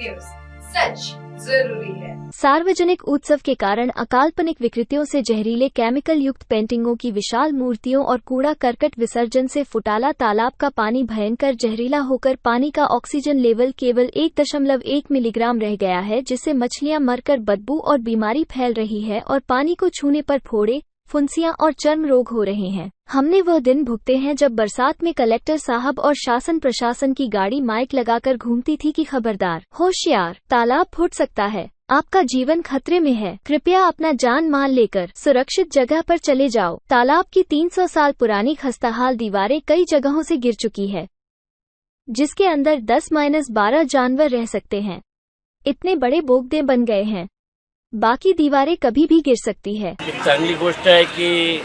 News, सच जरूरी है। सार्वजनिक उत्सव के कारण अकाल्पनिक विकृतियों से जहरीले केमिकल युक्त पेंटिंगों की विशाल मूर्तियों और कूड़ा करकट विसर्जन से फुटाला तालाब का पानी भयंकर जहरीला होकर पानी का ऑक्सीजन लेवल केवल 1.1 मिलीग्राम रह गया है, जिससे मछलियां मरकर बदबू और बीमारी फैल रही है और पानी को छूने पर फोड़े, फुंसियां और चर्म रोग हो रहे हैं। हमने वह दिन भुगते हैं जब बरसात में कलेक्टर साहब और शासन प्रशासन की गाड़ी माइक लगाकर घूमती थी कि खबरदार, होशियार, तालाब फूट सकता है, आपका जीवन खतरे में है, कृपया अपना जान माल लेकर सुरक्षित जगह पर चले जाओ। तालाब की 300 साल पुरानी खस्ताहाल दीवारें कई जगहों से गिर चुकी है, जिसके अंदर 10-12 जानवर रह सकते हैं। इतने बड़े बोगदे बन गए हैं, बाकी दीवारें कभी भी गिर सकती है। एक चांगली गोष्ट आहे की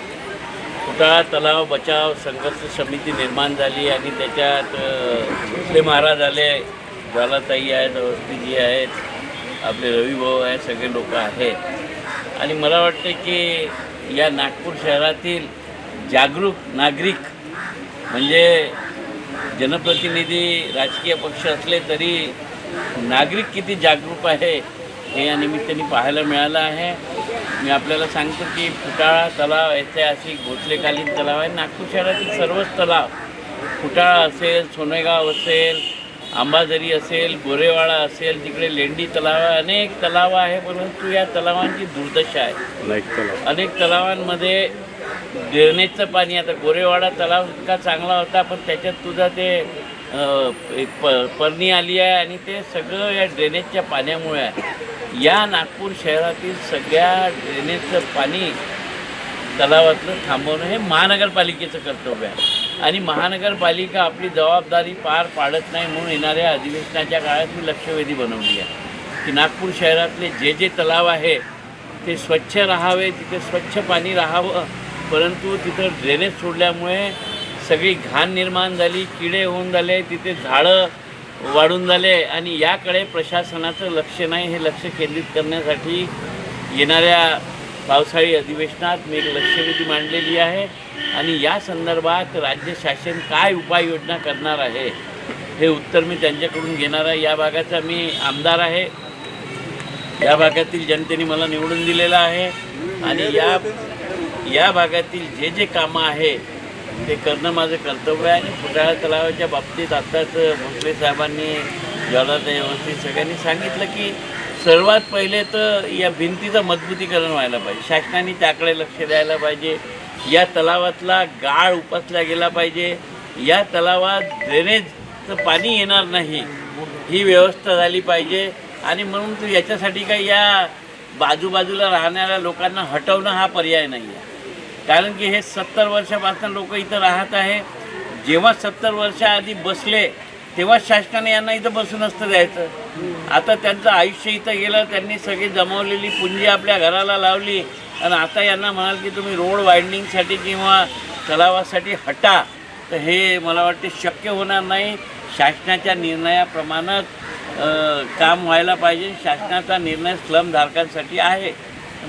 फुटाळा तलाव बचाव संघर्ष समिती निर्माण झाली आणि त्याच्यात भोसले महाराज आले, ज्वालाताई आहेत, अवस्थीजी आहेत, आपले रविभाऊ आहेत, सगळे लोक आहेत। आणि मला वाटते की या नागपूर शहरातील जागरूक नागरिक म्हणजे जनप्रतिनिधी राजकीय पक्ष असले तरी नागरिक किती जागरूक आहे हे या निमित्ताने पाहायला मिळालं आहे। मी आपल्याला सांगतो की फुटाळा तलाव ऐतिहासिक भोसलेकालीन तलाव आहे। नागपूर शहरातील सर्वच तलाव, फुटाळा असेल, सोनेगाव असेल, अंबाझरी असेल, गोरेवाडा असेल, तिकडे लेंडी तलाव आहे, अनेक तलाव आहे, परंतु या तलावांची दुर्दशा आहे। अनेक तलावांमध्ये ड्रेनेजचं पाणी, आता गोरेवाडा तलाव इतका चांगला होता पण त्याच्यात तुझा ते परणी आली आहे आणि ते सगळं या ड्रेनेजच्या पाण्यामुळे आहे। या नागपूर शहरातील सगळ्या ड्रेनेजचं पाणी तलावातलं थांबवणं हे महानगरपालिकेचं कर्तव्य आहे आणि महानगरपालिका आपली जबाबदारी पार पाडत नाही, म्हणून येणाऱ्या अधिवेशनाच्या काळात मी लक्षवेधी बनवली आहे की नागपूर शहरातले जे जे तलाव आहे ते स्वच्छ राहावे, तिथे स्वच्छ पाणी राहावं, परंतु तिथं ड्रेनेज सोडल्यामुळे सगळी घाण निर्माण झाली, किडे होऊन झाले, तिथे झाडं वाढून झाले आणि याकडे प्रशासनाचं लक्ष नाही। हे लक्ष केंद्रित करण्यासाठी येणाऱ्या पावसाळी अधिवेशनात मी एक लक्षवेधी मांडलेली आहे आणि या संदर्भात राज्य शासन काय उपाययोजना करणार आहे हे उत्तर मी त्यांच्याकडून घेणार आहे। या भागाचा मी आमदार आहे, या भागातील जनतेने मला निवडून दिलेलं आहे आणि या भागातील जे जे कामं आहे ते करणं माझं कर्तव्य आहे। आणि फुटाळा तलावाच्या बाबतीत आत्ताच भोसले साहेबांनी, ज्वालाताई, अवस्थी सगळ्यांनी सांगितलं की सर्वात पहिले तर या भिंतीचं मजबूतीकरण व्हायला पाहिजे, शासनाने त्याकडे लक्ष द्यायला पाहिजे। या तलावातला गाळ उपसला गेला पाहिजे, या तलावात ड्रेनेजचं पाणी येणार नाही ही व्यवस्था झाली पाहिजे आणि म्हणून तर याच्यासाठी काही या बाजूबाजूला राहणाऱ्या लोकांना हटवणं हा पर्याय नाही आहे, कारण की हे 70 वर्षापासून लोक इथं राहत आहे। जेव्हा 70 वर्षाआधी बसले तेव्हा शासनाने यांना इथं बसून नसतं द्यायचं। आता त्यांचं आयुष्य इथं गेलं, त्यांनी सगळी जमवलेली पुंजी आपल्या घराला लावली आणि आता यांना म्हणाल की तुम्ही रोड वायंडिंगसाठी किंवा तलावासाठी हटा, तर हे मला वाटते शक्य होणार नाही। शासनाच्या निर्णयाप्रमाणे काम व्हायला पाहिजे। शासनाचा निर्णय स्लमधारकांसाठी आहे।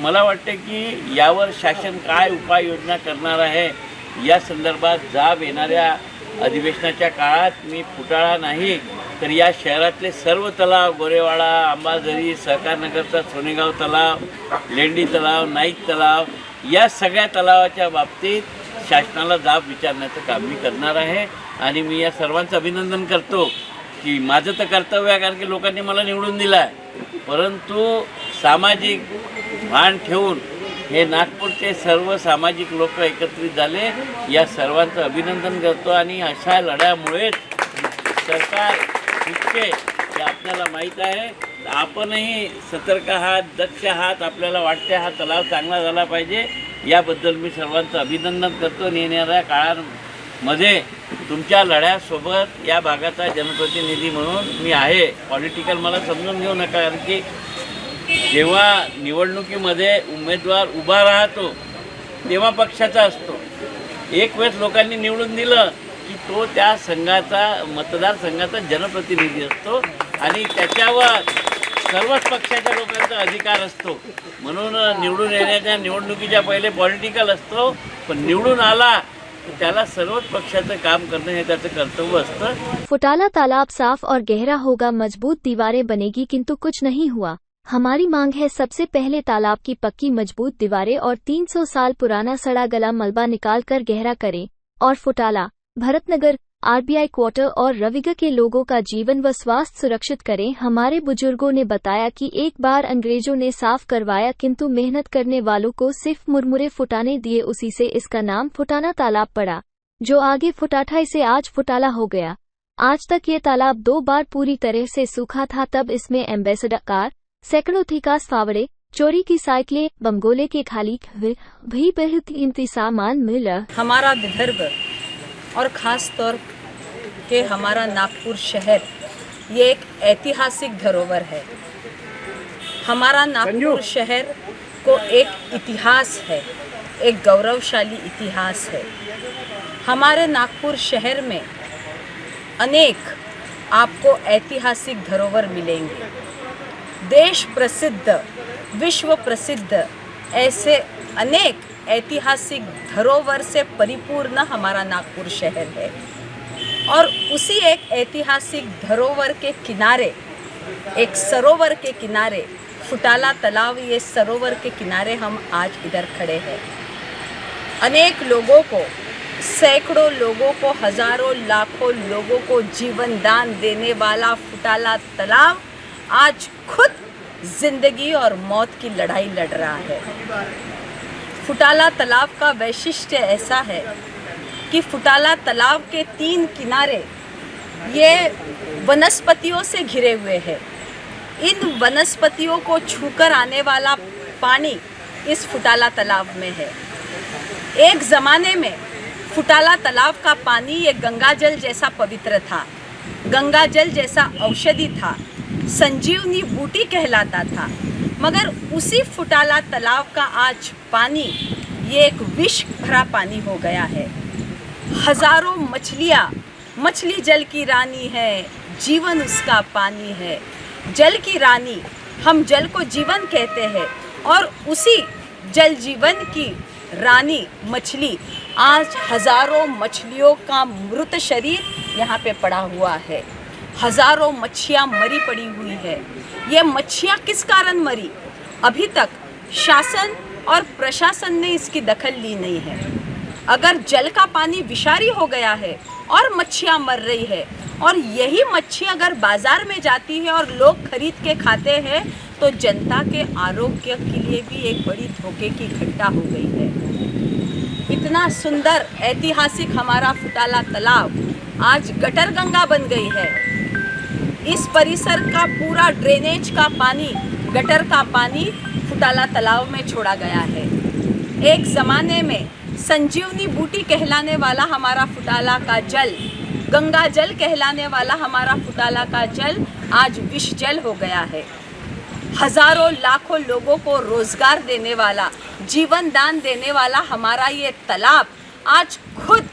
मला वाटते की यावर शासन काय उपाययोजना करणार आहे या संदर्भात जाब येणाऱ्या अधिवेशनाच्या काळात मी फुटाळा नाही तर या शहरातले सर्व तलाव, गोरेवाडा, अंबाझरी, सहकारनगरचा सोनेगाव तलाव, लेंडी तलाव, नाईक तलाव, या सगळ्या तलावाच्या बाबतीत शासनाला जाब विचारण्याचं काम मी करणार आहे आणि मी या सर्वांचं अभिनंदन करतो की माझं तर कर्तव्य आहे, कारण की लोकांनी मला निवडून दिलं आहे, परंतु सामाजिक भान ठेवून हे नागपूरचे सर्व सामाजिक लोक एकत्रित झाले, या सर्वांचं अभिनंदन करतो आणि अशा लढ्यामुळेच सरकार जितके हे आपल्याला माहीत आहे, आपणही सतर्क आहात, दक्ष आहात, आपल्याला वाटते हा तलाव चांगला झाला पाहिजे, याबद्दल मी सर्वांचं अभिनंदन करतो। येणाऱ्या काळामध्ये तुमच्या लढ्यासोबत या भागाचा जनप्रतिनिधी म्हणून मी आहे। पॉलिटिकल मला समजून घेऊ नका, कारण की जेव्हा निवडणुकीमध्ये उमेदवार उभा राहतो तेव्हा पक्षाचा असतो, एक वेळेस लोकांनी निवडून दिलं की तो त्या संघाचा, मतदारसंघाचा जनप्रतिनिधी असतो आणि त्याच्यावर सर्वच पक्षाच्या लोकांचा अधिकार असतो। म्हणून निवडून येण्याच्या निवडणुकीच्या पहिले पॉलिटिकल असतो, पण निवडून आला त्याला सर्वच पक्षाचं काम करणं हे त्याचं कर्तव्य असतं. फुटाला तालाब साफ और गहरा होगा, मजबूत दीवारें बनेगी, किंतु कुछ नहीं हुआ. हमारी मांग है सबसे पहले तालाब की पक्की मजबूत दीवारें और 300 साल पुराना सड़ा गला मलबा निकालकर गहरा करें और फुटाला, भरतनगर, आरबीआई क्वार्टर और रविगा के लोगों का जीवन व स्वास्थ्य सुरक्षित करें. हमारे बुजुर्गों ने बताया कि एक बार अंग्रेजों ने साफ करवाया, किंतु मेहनत करने वालों को सिर्फ मुरमुरे फुटाने दिए, उसी से इसका नाम फुटाना तालाब पड़ा, जो आगे फुटाठा से आज फुटाला हो गया. आज तक ये तालाब 2 बार पूरी तरह से सूखा था, तब इसमें एम्बेसडर कार, सैकड़ों थिकास फावड़े, चोरी की साइकिलें, बमगोले के खाली भी बहुत कीमती सामान मिला. हमारा विदर्भ और ख़ास तौर के हमारा नागपुर शहर ये एक ऐतिहासिक धरोहर है. हमारा नागपुर शहर को एक इतिहास है, एक गौरवशाली इतिहास है. हमारे नागपुर शहर में अनेक आपको ऐतिहासिक धरोहर मिलेंगे. देश प्रसिद्ध, विश्व प्रसिद्ध ऐसे अनेक ऐतिहासिक धरोहर से परिपूर्ण हमारा नागपुर शहर है. और उसी एक ऐतिहासिक धरोहर के किनारे, एक सरोवर के किनारे, फुटाला तालाब, ये सरोवर के किनारे हम आज इधर खड़े हैं. अनेक लोगों को, सैकड़ों लोगों को, हजारों लाखों लोगों को जीवन दान देने वाला फुटाला तालाब आज खुद जिंदगी और मौत की लड़ाई लड़ रहा है. फुटाला तालाब का वैशिष्ट्य ऐसा है कि फुटाला तालाब के 3 किनारे ये वनस्पतियों से घिरे हुए हैं. इन वनस्पतियों को छूकर आने वाला पानी इस फुटाला तालाब में है. एक ज़माने में फुटाला तालाब का पानी ये गंगा जल जैसा पवित्र था, गंगा जल जैसा औषधि था, संजीवनी बूटी कहलाता था. मगर उसी फुटाला तालाब का आज पानी ये एक विष भरा पानी हो गया है. हजारों मछलियाँ, मछली जल की रानी है, जीवन उसका पानी है. जल की रानी, हम जल को जीवन कहते हैं, और उसी जल जीवन की रानी मछली, आज हजारों मछलियों का मृत शरीर यहाँ पे पड़ा हुआ है. हजारों मच्छियाँ मरी पड़ी हुई है. ये मच्छियाँ किस कारण मरी, अभी तक शासन और प्रशासन ने इसकी दखल ली नहीं है. अगर जल का पानी विषारी हो गया है और मच्छियाँ मर रही है, और यही मच्छी अगर बाज़ार में जाती है और लोग खरीद के खाते हैं, तो जनता के आरोग्य के लिए भी एक बड़ी धोखे की घटना हो गई है. इतना सुंदर ऐतिहासिक हमारा फुटाला तालाब आज गटर गंगा बन गई है. इस परिसर का पूरा ड्रेनेज का पानी, गटर का पानी फुटाला तालाब में छोड़ा गया है. एक ज़माने में संजीवनी बूटी कहलाने वाला हमारा फुटाला का जल, गंगा जल कहलाने वाला हमारा फुटाला का जल आज विष जल हो गया है. हजारों लाखों लोगों को रोजगार देने वाला, जीवन दान देने वाला हमारा ये तालाब आज खुद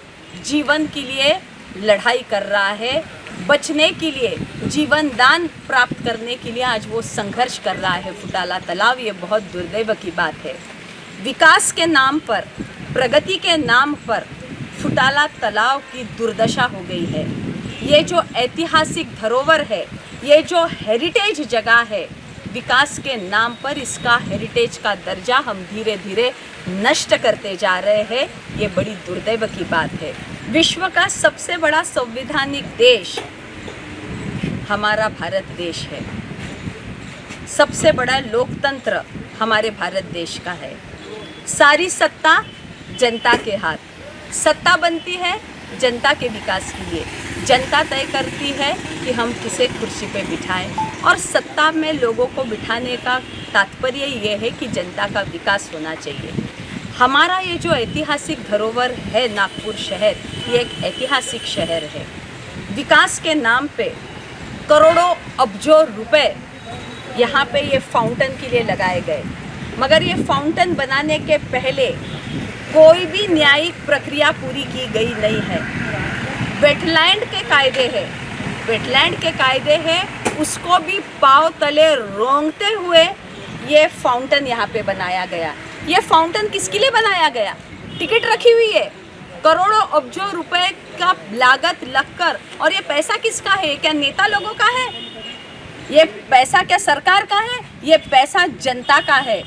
जीवन के लिए लड़ाई कर रहा है. बचने के लिए, जीवन दान प्राप्त करने के लिए आज वो संघर्ष कर रहा है फुटाला तालाब. ये बहुत दुर्दैव की बात है. विकास के नाम पर, प्रगति के नाम पर फुटाला तालाब की दुर्दशा हो गई है. ये जो ऐतिहासिक धरोहर है, ये जो हेरिटेज जगह है, विकास के नाम पर इसका हेरिटेज का दर्जा हम धीरे धीरे नष्ट करते जा रहे हैं. ये बड़ी दुर्दैव की बात है. विश्व का सबसे बड़ा संवैधानिक देश हमारा भारत देश है. सबसे बड़ा लोकतंत्र हमारे भारत देश का है. सारी सत्ता जनता के हाथ. सत्ता बनती है जनता के विकास के लिए. जनता तय करती है कि हम किसे कुर्सी पे बिठाएं, और सत्ता में लोगों को बिठाने का तात्पर्य ये है कि जनता का विकास होना चाहिए. हमारा ये जो ऐतिहासिक धरोहर है नागपुर शहर, ये एक ऐतिहासिक शहर है. विकास के नाम पे करोड़ों अब्जों रुपए यहाँ पे ये फाउंटेन के लिए लगाए गए. मगर ये फाउंटेन बनाने के पहले कोई भी न्यायिक प्रक्रिया पूरी की गई नहीं है. वेटलैंड के कायदे है, वेटलैंड के कायदे हैं, उसको भी पाँव तले रोंगते हुए ये फाउंटेन यहाँ पे बनाया गया. ये फाउंटेन किसके लिए बनाया गया? टिकट रखी हुई है, करोड़ों अब्जों रुपए का लागत लगकर, और ये पैसा किसका है? क्या नेता लोगों का है? ये पैसा क्या सरकार का है? ये पैसा जनता का है।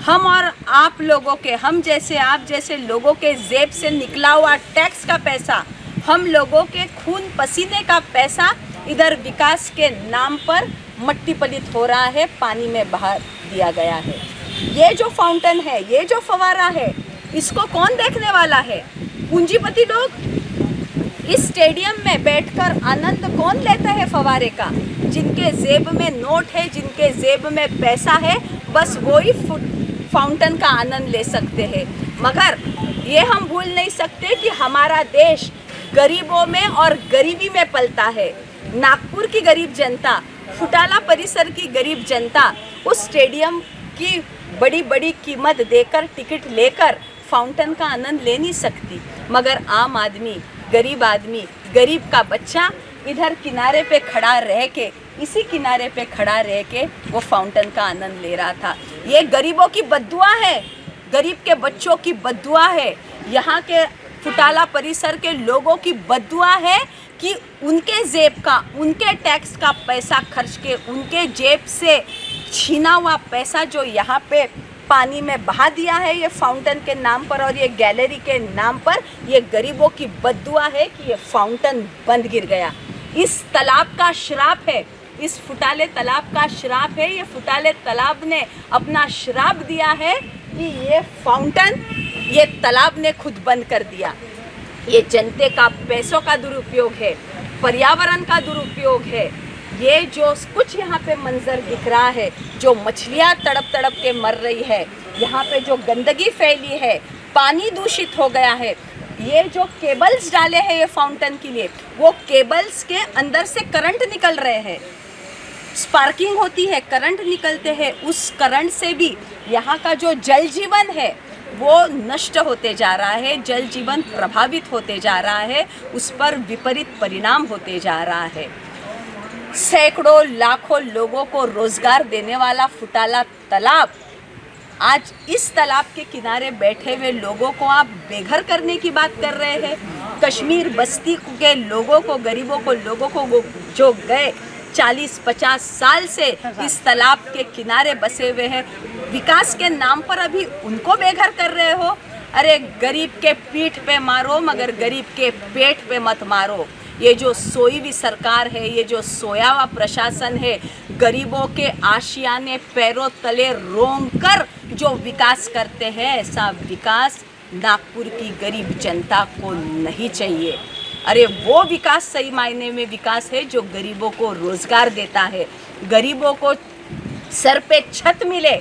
हम और आप लोगों के, हम जैसे आप जैसे लोगों के जेब से निकला हुआ टैक्स का पैसा, हम लोगों के खून पसीने का पैसा इधर विकास के नाम पर मट्टी पलित हो रहा है, पानी में बहा दिया गया है। ये जो फाउंटेन है, ये जो फवारा है, इसको कौन देखने वाला है? पूंजीपति लोग। इस स्टेडियम में बैठकर आनंद कौन लेता है फवारे का? जिनके जेब में नोट है, जिनके जेब में पैसा है, बस वो ही फाउंटेन का आनंद ले सकते हैं। मगर ये हम भूल नहीं सकते कि हमारा देश गरीबों में और गरीबी में पलता है। नागपुर की गरीब जनता, फुटाला परिसर की गरीब जनता उस स्टेडियम की बड़ी बड़ी कीमत देकर, टिकट लेकर फाउंटेन का आनंद ले नहीं सकती। मगर आम आदमी, गरीब का बच्चा इधर किनारे पे खड़ा रह के, इसी किनारे पे खड़ा रह के वो फाउंटेन का आनंद ले रहा था। ये गरीबों की बद्दुआ है, गरीब के बच्चों की बद्दुआ है, यहाँ के फुटाला परिसर के लोगों की बद्दुआ है कि उनके जेब का, उनके टैक्स का पैसा खर्च के, उनके जेब से छीना हुआ पैसा जो यहाँ पे पानी में बहा दिया है ये फाउंटेन के नाम पर और ये गैलरी के नाम पर, ये गरीबों की बद्दुआ है कि ये फाउंटेन बंद गिर गया। इस तालाब का श्राप है, इस फुटाले तालाब का श्राप है। ये फुटाले तालाब ने अपना श्राप दिया है कि ये फाउंटेन, ये तालाब ने खुद बंद कर दिया। ये जनते का पैसों का दुरुपयोग है, पर्यावरण का दुरुपयोग है। ये जो कुछ यहाँ पे मंजर दिख रहा है, जो मछलियाँ तड़प तड़प के मर रही है, यहाँ पे जो गंदगी फैली है, पानी दूषित हो गया है, ये जो केबल्स डाले हैं ये फाउंटेन के लिए, वो केबल्स के अंदर से करंट निकल रहे हैं, स्पार्किंग होती है, करंट निकलते हैं। उस करंट से भी यहाँ का जो जल जीवन है वो नष्ट होते जा रहा है, जल जीवन प्रभावित होते जा रहा है, उस पर विपरीत परिणाम होते जा रहा है। सैकड़ों लाखों लोगों को रोजगार देने वाला फुटाला तालाब, आज इस तालाब के किनारे बैठे हुए लोगों को आप बेघर करने की बात कर रहे हैं। कश्मीर बस्ती के लोगों को, गरीबों को, लोगों को जो गए 40-50 साल से इस तालाब के किनारे बसे हुए हैं, विकास के नाम पर अभी उनको बेघर कर रहे हो। अरे गरीब के पीठ पे मारो मगर गरीब के पेट पे मत मारो। ये जो सोई हुई सरकार है, ये जो सोया हुआ प्रशासन है, गरीबों के आशियाने पैरों तले रोंग कर जो विकास करते हैं, ऐसा विकास नागपुर की गरीब जनता को नहीं चाहिए। अरे वो विकास सही मायने में विकास है जो गरीबों को रोजगार देता है, गरीबों को सर पे छत मिले,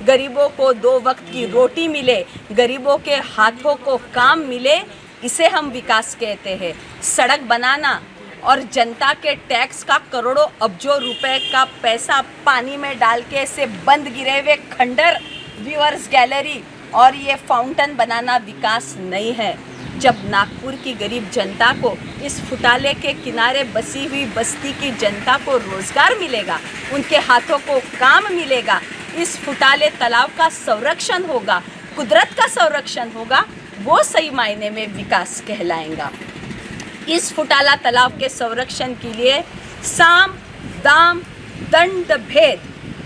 गरीबों को 2 वक्त की रोटी मिले, गरीबों के हाथों को काम मिले, इसे हम विकास कहते हैं। सड़क बनाना और जनता के टैक्स का करोड़ों अब्जों रुपए का पैसा पानी में डाल के ऐसे बंद गिरे हुए खंडर, व्यूअर्स गैलरी और ये फाउंटेन बनाना विकास नहीं है। जब नागपुर की गरीब जनता को, इस फुटाले के किनारे बसी हुई बस्ती की जनता को रोजगार मिलेगा, उनके हाथों को काम मिलेगा, इस फुटाले तालाब का संरक्षण होगा, कुदरत का संरक्षण होगा, वो सही मायने में विकास कहलाएगा। इस फुटाला तालाब के संरक्षण के लिए साम, दाम, दंड, भेद,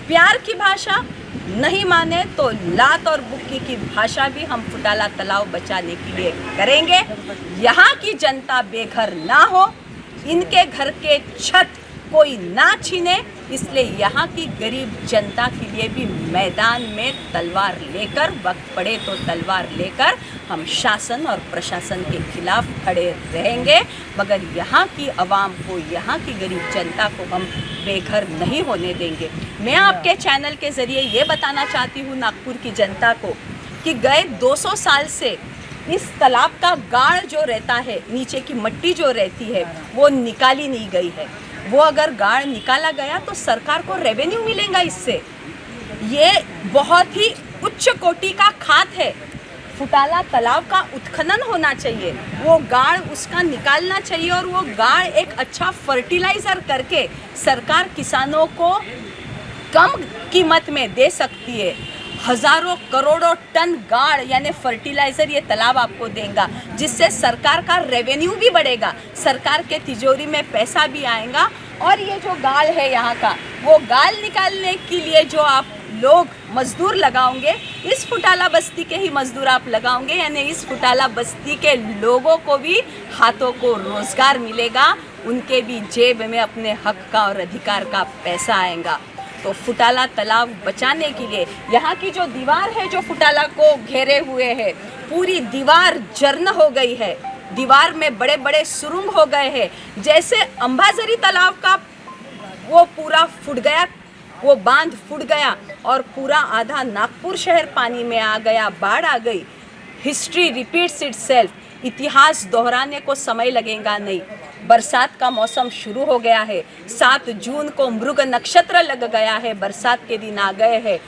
प्यार की भाषा, नहीं माने तो लात और बुक्की की भाषा भी हम फुटाला तालाब बचाने के लिए करेंगे। यहाँ की जनता बेघर ना हो, इनके घर के छत कोई ना छीने, इसलिए यहाँ की गरीब जनता के लिए भी मैदान में तलवार लेकर, वक्त पड़े तो तलवार लेकर हम शासन और प्रशासन के खिलाफ खड़े रहेंगे। मगर यहाँ की आवाम को, यहाँ की गरीब जनता को हम बेघर नहीं होने देंगे। मैं आपके चैनल के ज़रिए ये बताना चाहती हूँ नागपुर की जनता को कि गए 200 साल से इस तालाब का गाढ़ जो रहता है, नीचे की मिट्टी जो रहती है, वो निकाली नहीं गई है। वो अगर गाढ़ निकाला गया तो सरकार को रेवेन्यू मिलेगा इससे। ये बहुत ही उच्च कोटि का खात है। फुटाला तालाब का उत्खनन होना चाहिए, वो गाढ़ उसका निकालना चाहिए और वो गाढ़ एक अच्छा फर्टिलाइज़र करके सरकार किसानों को कम कीमत में दे सकती है। हजारों करोड़ों टन गाड़ यानी फर्टिलाइज़र ये तालाब आपको देगा, जिससे सरकार का रेवेन्यू भी बढ़ेगा, सरकार के तिजोरी में पैसा भी आएगा। और ये जो गाल है यहाँ का, वो गाल निकालने के लिए जो आप लोग मजदूर लगाओगे, इस फुटाला बस्ती के ही मजदूर आप लगाओगे, यानी इस फुटाला बस्ती के लोगों को भी हाथों को रोजगार मिलेगा, उनके भी जेब में अपने हक का और अधिकार का पैसा आएगा। तो फुटाला तालाब बचाने के लिए यहाँ की जो दीवार है जो फुटाला को घेरे हुए है, पूरी दीवार जर्न हो गई है, दीवार में बड़े बड़े सुरंग हो गए हैं। जैसे अंबाझरी तालाब का वो पूरा फूट गया, वो बांध फूट गया और पूरा आधा नागपुर शहर पानी में आ गया, बाढ़ आ गई। हिस्ट्री रिपीट्स इटसेल्फ, इतिहास दोहराने को समय लगेगा नहीं। बरसात का मौसम शुरू हो गया है, 7 जून को मृग नक्षत्र लग गया है, बरसात के दिन आ गए हैं।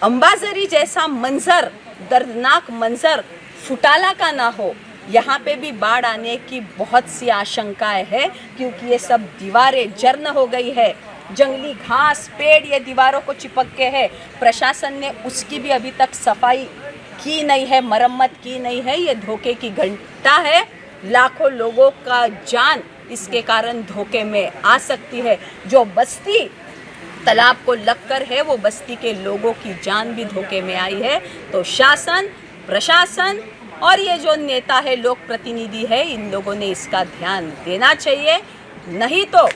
अंबाझरी जैसा मंजर, दर्दनाक मंजर फुटाला का ना हो, यहाँ पे भी बाढ़ आने की बहुत सी आशंकाएं है, क्योंकि ये सब दीवारें जर्न हो गई है, जंगली घास पेड़ ये दीवारों को चिपक के है। प्रशासन ने उसकी भी अभी तक सफाई की नहीं है, मरम्मत की नहीं है। ये धोखे की घंटा है, लाखों लोगों का जान इसके कारण धोखे में आ सकती है। जो बस्ती तालाब को लगकर है, वो बस्ती के लोगों की जान भी धोखे में आई है। तो शासन, प्रशासन और ये जो नेता है, लोक प्रतिनिधि है, इन लोगों ने इसका ध्यान देना चाहिए। नहीं तो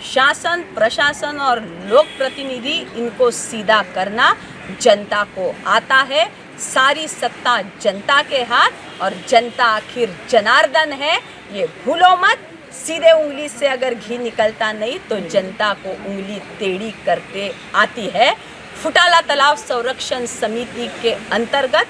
शासन, प्रशासन और लोक प्रतिनिधि इनको सीधा करना जनता को आता है। सारी सत्ता जनता के हाथ और जनता आखिर जनार्दन है, ये भूलो मत। सीधे उंगली से अगर घी निकलता नहीं तो जनता को उंगली टेढ़ी करते आती है। फुटाला तालाब संरक्षण समिति के अंतर्गत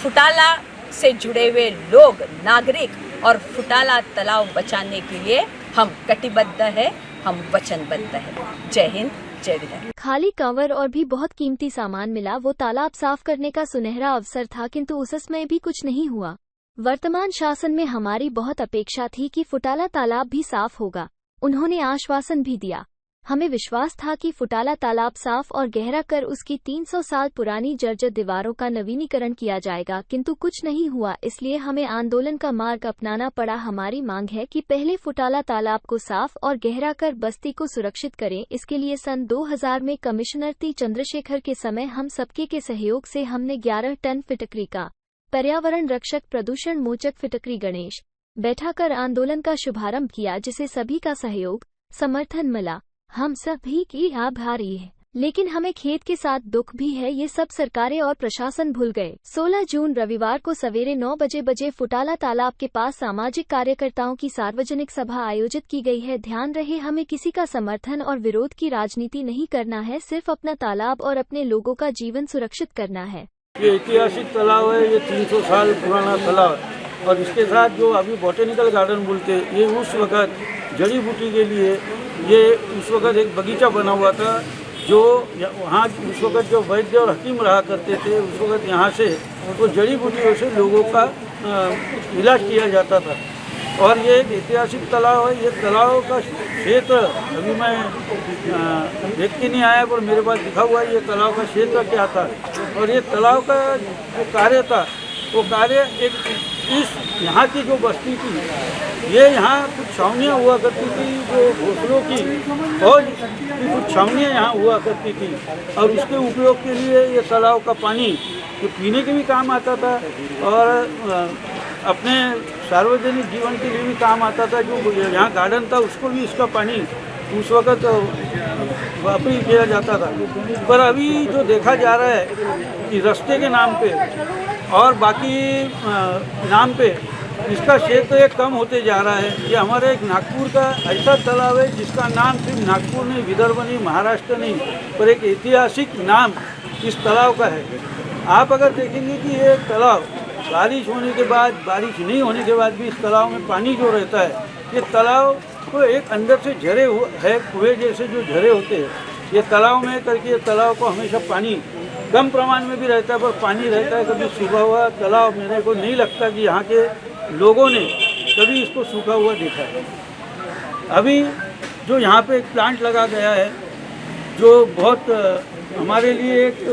फुटाला से जुड़े हुए लोग, नागरिक और फुटाला तालाब बचाने के लिए हम कटिबद्ध है, हम वचनबद्ध है। जय हिंद, जय विधान। खाली कंवर और भी बहुत कीमती सामान मिला। वो तालाब साफ करने का सुनहरा अवसर था, किंतु उस समय भी कुछ नहीं हुआ। वर्तमान शासन में हमारी बहुत अपेक्षा थी कि फुटाला तालाब भी साफ होगा। उन्होंने आश्वासन भी दिया। हमें विश्वास था कि फुटाला तालाब साफ और गहरा कर उसकी 300 साल पुरानी जर्जर दीवारों का नवीनीकरण किया जाएगा, किंतु कुछ नहीं हुआ। इसलिए हमें आंदोलन का मार्ग अपनाना पड़ा। हमारी मांग है कि पहले फुटाला तालाब को साफ और गहरा कर बस्ती को सुरक्षित करें। इसके लिए सन 2000 में कमिश्नर टी चंद्रशेखर के समय हम सबके के सहयोग से हमने 11 टन फिटकरी का पर्यावरण रक्षक प्रदूषण मोचक फिटकरी गणेश बैठाकर आंदोलन का शुभारंभ किया, जिसे सभी का सहयोग समर्थन मिला। हम सभी की आभारी है, लेकिन हमें खेद के साथ दुख भी है, ये सब सरकारें और प्रशासन भूल गए। 16 जून रविवार को सवेरे 9 बजे फुटाला तालाब के पास सामाजिक कार्यकर्ताओं की सार्वजनिक सभा आयोजित की गई है। ध्यान रहे, हमें किसी का समर्थन और विरोध की राजनीति नहीं करना है, सिर्फ अपना तालाब और अपने लोगों का जीवन सुरक्षित करना है। ये ऐतिहासिक तालाब है, ये 300 साल पुराना तालाब, और इसके साथ जो अभी बॉटेनिकल गार्डन बोलते हैं, ये उस वक्त जड़ी बूटी के लिए ये उस वक्त एक बगीचा बना हुआ था। जो वहाँ उस वक्त जो वैद्य और हकीम रहा करते थे, उस वक्त यहाँ से वो जड़ी बूटियों से लोगों का इलाज किया जाता था। और ये एक ऐतिहासिक तालाब है। ये तालाब का क्षेत्र अभी मैं देख के नहीं आया, पर मेरे पास लिखा हुआ है ये तालाब का क्षेत्र क्या था। और ये तालाब का जो कार्य था, वो कार्य एक इस यहाँ की जो बस्ती थी, ये यहाँ कुछ छावनियाँ हुआ करती थी, जो घोंसलों की फौज की कुछ छावनियाँ यहाँ हुआ करती थी। और उसके उपयोग के लिए ये तालाब का पानी ये पीने के भी काम आता था और अपने सार्वजनिक जीवन के लिए भी काम आता था। जो यहाँ गार्डन था उसको भी इसका पानी उस वक़्त वापस किया जाता था। पर अभी जो देखा जा रहा है कि रास्ते के नाम पे और बाकी नाम पे इसका क्षेत्र एक कम होते जा रहा है। ये हमारे एक नागपुर का ऐसा तालाब है जिसका नाम सिर्फ नागपुर नहीं, विदर्भ नहीं, महाराष्ट्र नहीं, पर एक ऐतिहासिक नाम इस तालाब का है। आप अगर देखेंगे कि ये तालाब बारिश होने के बाद, बारिश नहीं होने के बाद भी इस तालाब में पानी जो रहता है, ये तालाब को एक अंदर से झरे है, कुएं जैसे जो झरे होते हैं, ये तालाब में करके ये तालाब को हमेशा पानी कम प्रमाण में भी रहता है, पर पानी रहता है। कभी सूखा हुआ तालाब मेरे को नहीं लगता कि यहाँ के लोगों ने कभी इसको सूखा हुआ देखा है। अभी जो यहाँ पे एक प्लांट लगा गया है, जो बहुत हमारे लिए एक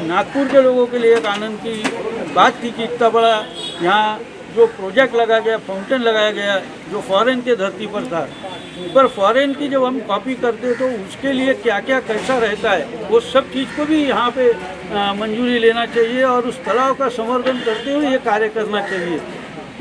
नागपुर के लोगों के लिए एक आनंद की बात थी कि इतना बड़ा यहाँ जो प्रोजेक्ट लगाया गया, फाउंटेन लगाया गया, जो फॉरेन के धरती पर था, पर फॉरेन की जब हम कॉपी करते तो उसके लिए क्या क्या कैसा रहता है वो सब चीज़ को भी यहाँ पे मंजूरी लेना चाहिए और उस तालाब का संवर्धन करते हुए ये कार्य करना चाहिए।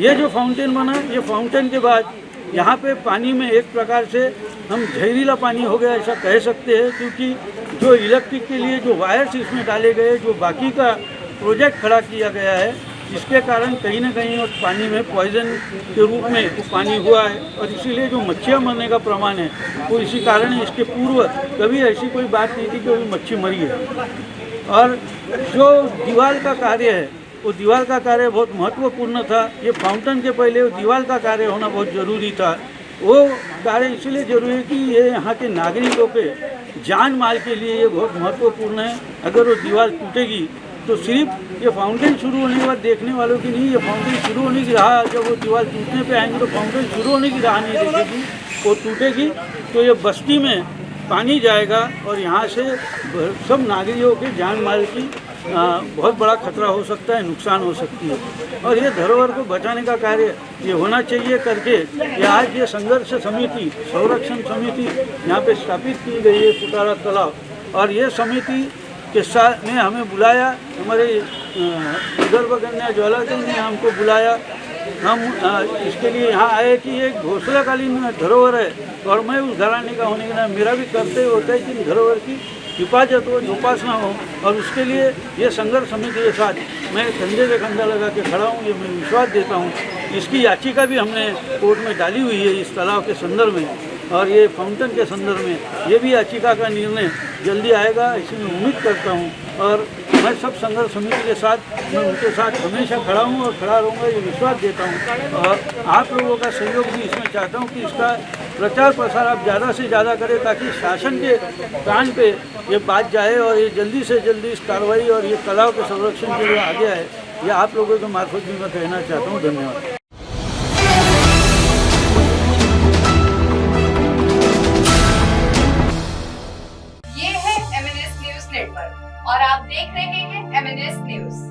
ये जो फाउंटेन बना, ये फाउंटेन के बाद यहाँ पे पानी में एक प्रकार से हम जहरीला पानी हो गया ऐसा कह सकते हैं, क्योंकि जो इलेक्ट्रिक के लिए जो वायर्स इसमें डाले गए, जो बाकी का प्रोजेक्ट खड़ा किया गया है, इसके कारण कहीं ना कहीं उस पानी में पॉइजन के रूप में वो पानी हुआ है और इसीलिए जो मच्छियाँ मरने का प्रमाण है वो इसी कारण है। इसके पूर्व कभी ऐसी कोई बात नहीं थी कि कोई मच्छी मरी है। और जो दीवार का कार्य है वो दीवार का कार्य बहुत महत्वपूर्ण था। ये फाउंटेन के पहले वो दीवार का कार्य होना बहुत ज़रूरी था। वो कार्य इसलिए ज़रूरी है कि ये यहाँ के नागरिकों के जान माल के लिए ये बहुत महत्वपूर्ण है। अगर वो दीवार टूटेगी तो सिर्फ ये फाउंटेन शुरू होने के बाद देखने वालों की नहीं, ये फाउंटेन शुरू होने की राह, जब वो दीवार टूटने पे आएंगे तो फाउंटेन शुरू होने की राह नहीं देखेगी, वो टूटेगी तो ये बस्ती में पानी जाएगा और यहाँ से सब नागरिकों के जान माल की बहुत बड़ा खतरा हो सकता है, नुकसान हो सकती है। और ये धरोहर को बचाने का कार्य ये होना चाहिए करके ये आज ये संघर्ष समिति, संरक्षण समिति यहाँ पे स्थापित की गई है फुटारा तालाब। और ये समिति के साथ में हमें बुलाया, हमारे विदर्भ कन्या ज्वाला जी ने हमको बुलाया। हम इसके लिए यहाँ आए कि एक घोषणाकालीन धरोहर है और मैं उस घराने का होने के नाते मेरा भी कर्तव्य होता है कि धरोहर की हिफाजत हो, उपासना हो। और उसके लिए ये संघर्ष समिति के साथ मैं कंधे से कंधा लगा के खड़ा हूँ, ये मैं विश्वास देता हूँ। इसकी याचिका भी हमने कोर्ट में डाली हुई है इस तालाब के संदर्भ में और ये फाउंटेन के संदर्भ में। ये भी याचिका का निर्णय जल्दी आएगा ऐसी मैं उम्मीद करता हूँ। और मैं सब संघर्ष समिति के साथ, मैं उनके साथ हमेशा खड़ा हूँ और खड़ा रहूँगा, ये विश्वास देता हूँ। और आप लोगों का सहयोग भी इसमें चाहता हूँ कि इसका प्रचार प्रसार आप ज़्यादा से ज़्यादा करें ताकि शासन के कान पे ये बात जाए और ये जल्दी से जल्दी इस कार्रवाई और ये तालाब के संरक्षण के लिए आगे आए। ये आप लोगों के मार्फत भी मैं कहना चाहता हूँ। धन्यवाद। ये है MNS न्यूज नेटवर्क और आप देख रहे हैं MNS न्यूज।